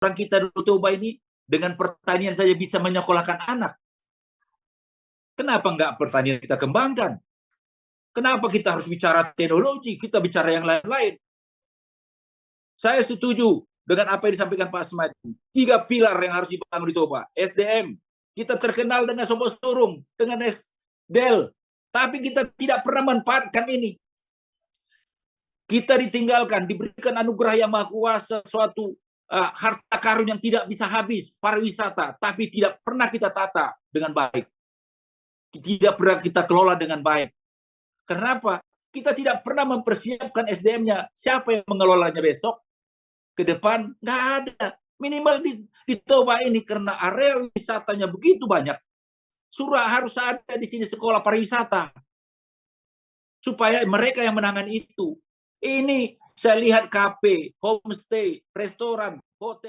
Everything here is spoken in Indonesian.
orang kita di Toba ini dengan pertanian saja bisa menyekolahkan anak. Kenapa nggak pertanian kita kembangkan? Kenapa kita harus bicara teknologi? Kita bicara yang lain-lain. Saya setuju dengan apa yang disampaikan Pak Asmad. 3 pilar yang harus dibangun di Toba. SDM. Kita terkenal dengan Sobo Surung, dengan SDEL. Tapi kita tidak pernah manfaatkan ini. Kita ditinggalkan, diberikan anugerah yang maha kuasa, suatu harta karun yang tidak bisa habis, pariwisata, tapi tidak pernah kita tata dengan baik. Tidak pernah kita kelola dengan baik. Kenapa? Kita tidak pernah mempersiapkan SDM-nya. Siapa yang mengelolanya besok? Ke depan? Nggak ada. Minimal di Toba ini, karena area wisatanya begitu banyak, harus ada di sini sekolah pariwisata. Supaya mereka yang menangani itu. Ini saya lihat kafe, homestay, restoran, hotel.